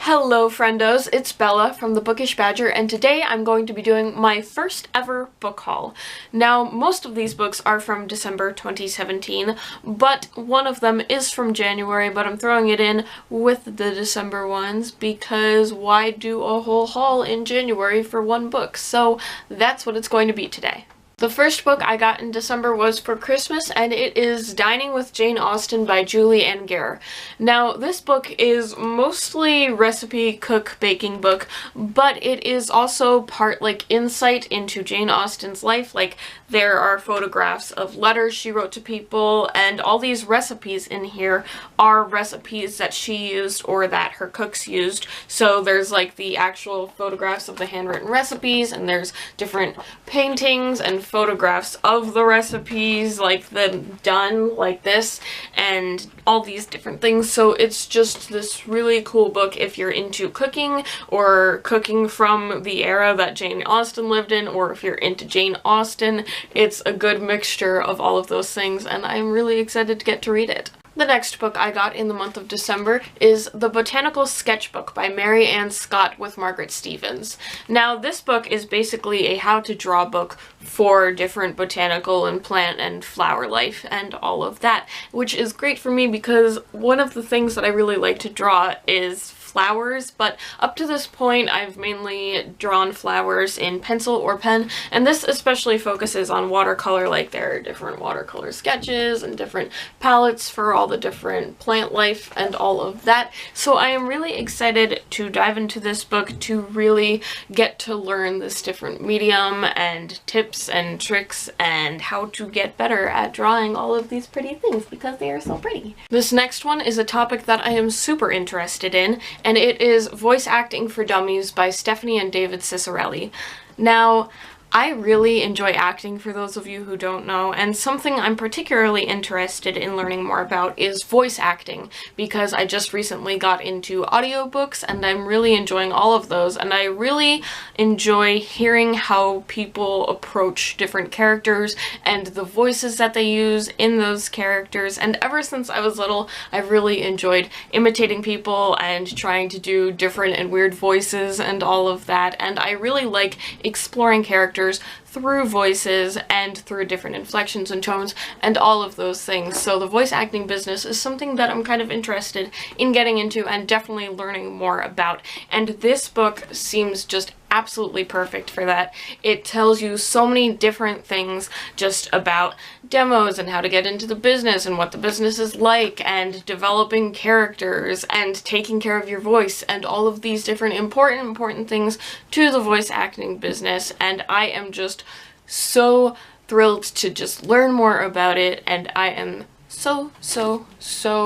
Hello friendos, it's Bella from the Bookish Badger, and today I'm going to be doing my first ever book haul. Now, most of these books are from December 2017, but one of them is from January, but I'm throwing it in with the December ones because why do a whole haul in January for one book? So that's what it's going to be today. The first book I got in December was for Christmas, and it is Dining with Jane Austen by Julie Ann Gare. Now, this book is mostly recipe, cook, baking book, but it is also part like insight into Jane Austen's life. Like, there are photographs of letters she wrote to people, and all these recipes in here are recipes that she used or that her cooks used. So there's like the actual photographs of the handwritten recipes, and there's different paintings and photographs of the recipes, like them done like this, and all these different things. So it's just this really cool book if you're into cooking or cooking from the era that Jane Austen lived in, or if you're into Jane Austen. It's a good mixture of all of those things, and I'm really excited to get to read it. The next book I got in the month of December is The Botanical Sketchbook by Mary Ann Scott with Margaret Stevens. Now, this book is basically a how-to-draw book for different botanical and plant and flower life and all of that, which is great for me because one of the things that I really like to draw is flowers, but up to this point I've mainly drawn flowers in pencil or pen, and this especially focuses on watercolor. Like, there are different watercolor sketches and different palettes for all the different plant life and all of that. So I am really excited to dive into this book to really get to learn this different medium and tips and tricks and how to get better at drawing all of these pretty things because they are so pretty. This next one is a topic that I am super interested in, and it is Voice Acting for Dummies by Stephanie and David Ciccarelli. Now, I really enjoy acting, for those of you who don't know, and something I'm particularly interested in learning more about is voice acting, because I just recently got into audiobooks and I'm really enjoying all of those, and I really enjoy hearing how people approach different characters and the voices that they use in those characters. And ever since I was little, I've really enjoyed imitating people and trying to do different and weird voices and all of that, and I really like exploring characters through voices and through different inflections and tones and all of those things. So the voice acting business is something that I'm kind of interested in getting into and definitely learning more about. And this book seems just absolutely perfect for that. It tells you so many different things just about demos and how to get into the business and what the business is like, and developing characters and taking care of your voice and all of these different important things to the voice acting business. And I am just so thrilled to just learn more about it, and I am so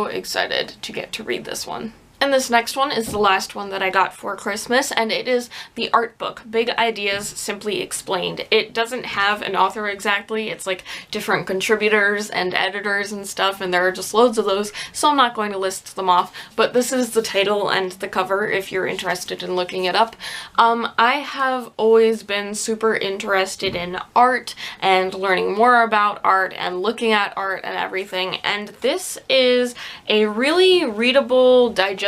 excited to get to read this one. And this next one is the last one that I got for Christmas, and it is the art book, Big Ideas Simply Explained. It doesn't have an author exactly, it's like different contributors and editors and stuff, and there are just loads of those, so I'm not going to list them off, but this is the title and the cover if you're interested in looking it up. I have always been super interested in art and learning more about art and looking at art and everything, and this is a really readable, digestible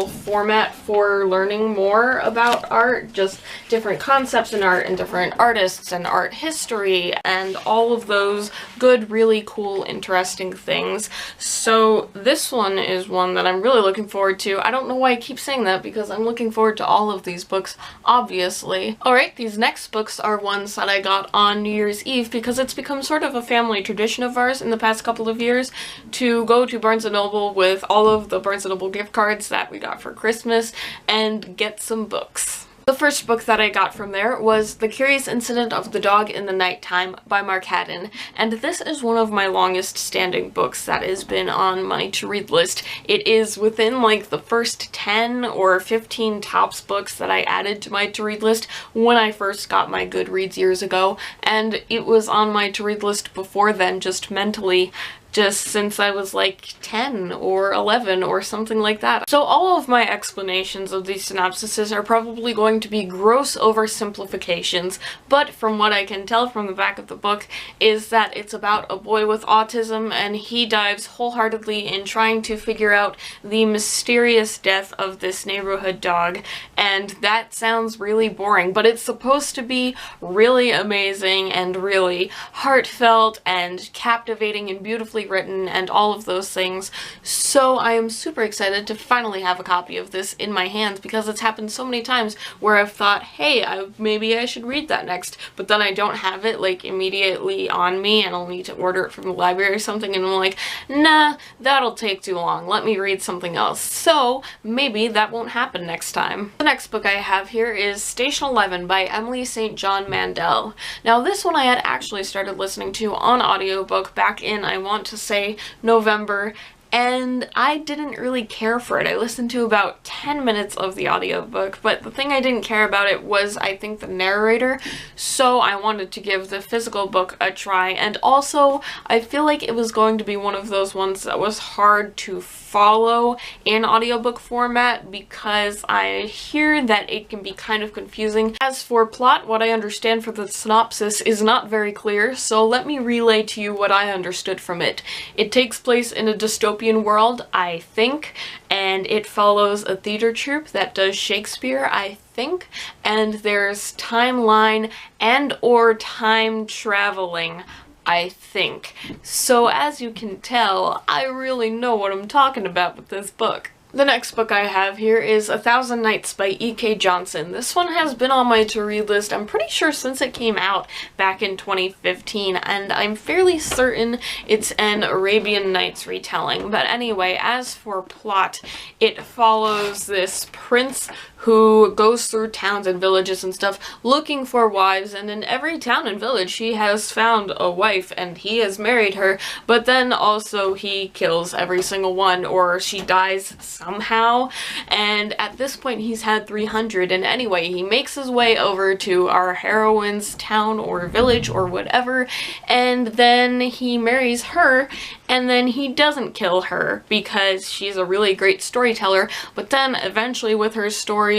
format for learning more about art, just different concepts in art and different artists and art history and all of those good, really cool, interesting things. So this one is one that I'm really looking forward to. I don't know why I keep saying that because I'm looking forward to all of these books, obviously. Alright, these next books are ones that I got on New Year's Eve because it's become sort of a family tradition of ours in the past couple of years to go to Barnes & Noble with all of the Barnes & Noble gift cards that we got for Christmas and get some books. The first book that I got from there was The Curious Incident of the Dog in the Nighttime by Mark Haddon, and this is one of my longest standing books that has been on my to-read list. It is within like the first 10 or 15 tops books that I added to my to-read list when I first got my Goodreads years ago, and it was on my to-read list before then, just mentally just since I was like 10 or 11 or something like that. So all of my explanations of these synopsises are probably going to be gross oversimplifications, but from what I can tell from the back of the book is that it's about a boy with autism, and he dives wholeheartedly in trying to figure out the mysterious death of this neighborhood dog, and that sounds really boring, but it's supposed to be really amazing and really heartfelt and captivating and beautifully written and all of those things. So I am super excited to finally have a copy of this in my hands, because it's happened so many times where I've thought, hey, maybe I should read that next, but then I don't have it like immediately on me and I'll need to order it from the library or something, and I'm like, nah, that'll take too long, let me read something else. So maybe that won't happen next time. The next book I have here is Station 11 by Emily St. John Mandel. Now this one I had actually started listening to on audiobook back in, I want to say, November, and I didn't really care for it. I listened to about 10 minutes of the audiobook, but the thing I didn't care about it was, I think, the narrator, so I wanted to give the physical book a try, and also I feel like it was going to be one of those ones that was hard to follow in audiobook format, because I hear that it can be kind of confusing. As for plot, what I understand for the synopsis is not very clear, so let me relay to you what I understood from it. It takes place in a dystopian world, I think, and it follows a theater troupe that does Shakespeare, I think, and there's timeline and or time traveling, I think. So as you can tell, I really know what I'm talking about with this book. The next book I have here is 1,000 Nights by E.K. Johnson. This one has been on my to-read list, I'm pretty sure, since it came out back in 2015, and I'm fairly certain it's an Arabian Nights retelling. But anyway, as for plot, it follows this prince who goes through towns and villages and stuff looking for wives, and in every town and village he has found a wife and he has married her, but then also he kills every single one, or she dies somehow, and at this point he's had 300, and anyway, he makes his way over to our heroine's town or village or whatever, and then he marries her, and then he doesn't kill her because she's a really great storyteller, but then eventually with her stories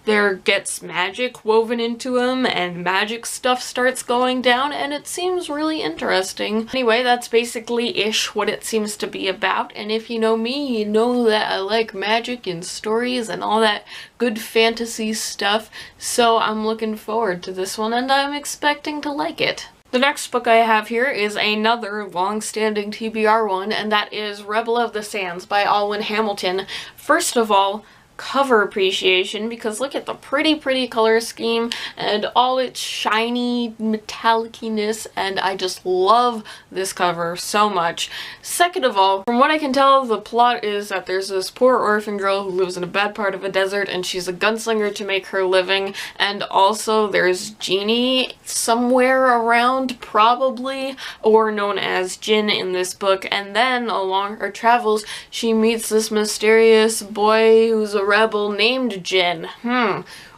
there gets magic woven into them and magic stuff starts going down, and it seems really interesting. Anyway, that's basically-ish what it seems to be about, and if you know me, you know that I like magic and stories and all that good fantasy stuff, so I'm looking forward to this one and I'm expecting to like it. The next book I have here is another long-standing TBR one, and that is Rebel of the Sands by Alwyn Hamilton. First of all, cover appreciation, because look at the pretty color scheme and all its shiny metalliciness, and I just love this cover so much. Second of all, from what I can tell, the plot is that there's this poor orphan girl who lives in a bad part of a desert and she's a gunslinger to make her living, and also there's Genie somewhere around, probably, or known as Jinn in this book, and then along her travels she meets this mysterious boy who's a rebel named Jinn.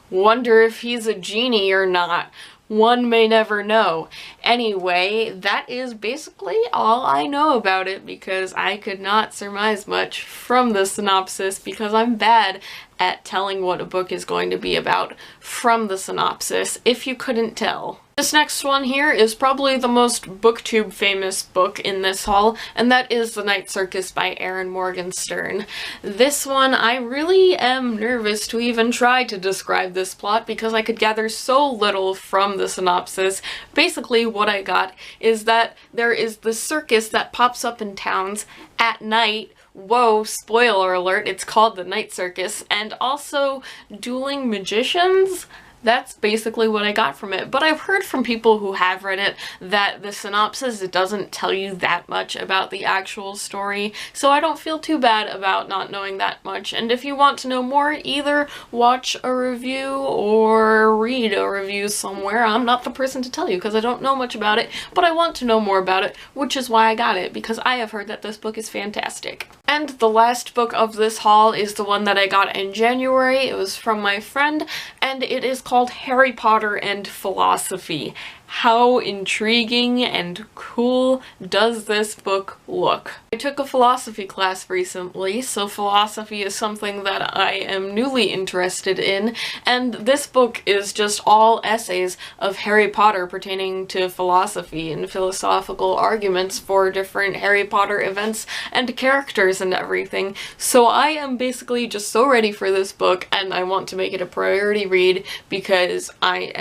Wonder if he's a genie or not. One may never know. Anyway, that is basically all I know about it, because I could not surmise much from the synopsis, because I'm bad at telling what a book is going to be about from the synopsis, if you couldn't tell. This next one here is probably the most booktube famous book in this haul, and that is The Night Circus by Erin Morgenstern. This one, I really am nervous to even try to describe this plot because I could gather so little from the synopsis. Basically, what I got is that there is this circus that pops up in towns at night. Whoa, spoiler alert, it's called The Night Circus, and also dueling magicians? That's basically what I got from it, but I've heard from people who have read it that the synopsis doesn't tell you that much about the actual story, so I don't feel too bad about not knowing that much. And if you want to know more, either watch a review or read a review somewhere. I'm not the person to tell you because I don't know much about it, but I want to know more about it, which is why I got it, because I have heard that this book is fantastic. And the last book of this haul is the one that I got in January. It was from my friend, and it is called Harry Potter and Philosophy. how intriguing and cool does this book look. I took a philosophy class recently, so philosophy is something that I am newly interested in, and this book is just all essays of Harry Potter pertaining to philosophy and philosophical arguments for different Harry Potter events and characters and everything. So I am basically just so ready for this book, and I want to make it a priority read because I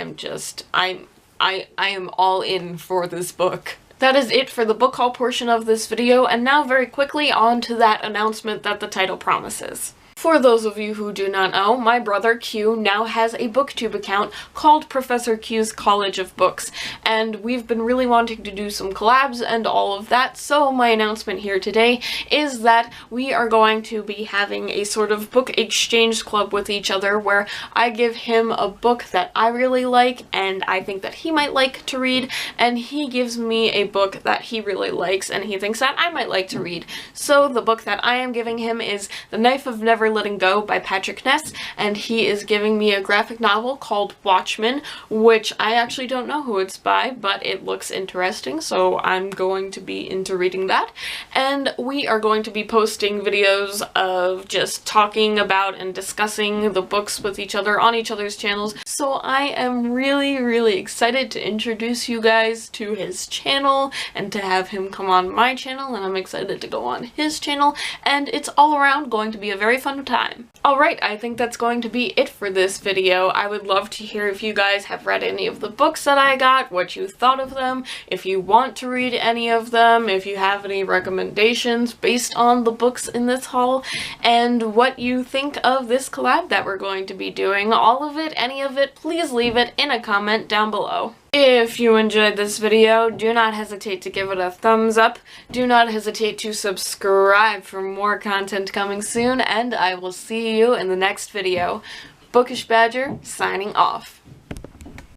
am all in for this book. That is it for the book haul portion of this video, and now very quickly on to that announcement that the title promises. For those of you who do not know, my brother Q now has a booktube account called Professor Q's College of Books, and we've been really wanting to do some collabs and all of that, so my announcement here today is that we are going to be having a sort of book exchange club with each other where I give him a book that I really like and I think that he might like to read, and he gives me a book that he really likes and he thinks that I might like to read. So the book that I am giving him is The Knife of Never Letting Go by Patrick Ness, and he is giving me a graphic novel called Watchmen, which I actually don't know who it's by, but it looks interesting, so I'm going to be into reading that. And we are going to be posting videos of just talking about and discussing the books with each other on each other's channels, so I am really excited to introduce you guys to his channel and to have him come on my channel, and I'm excited to go on his channel, and it's all around going to be a very fun time. Alright, I think that's going to be it for this video. I would love to hear if you guys have read any of the books that I got, what you thought of them, if you want to read any of them, if you have any recommendations based on the books in this haul, and what you think of this collab that we're going to be doing. All of it, any of it, please leave it in a comment down below. If you enjoyed this video, do not hesitate to give it a thumbs up, do not hesitate to subscribe for more content coming soon, and I will see you in the next video. Bookish Badger, signing off.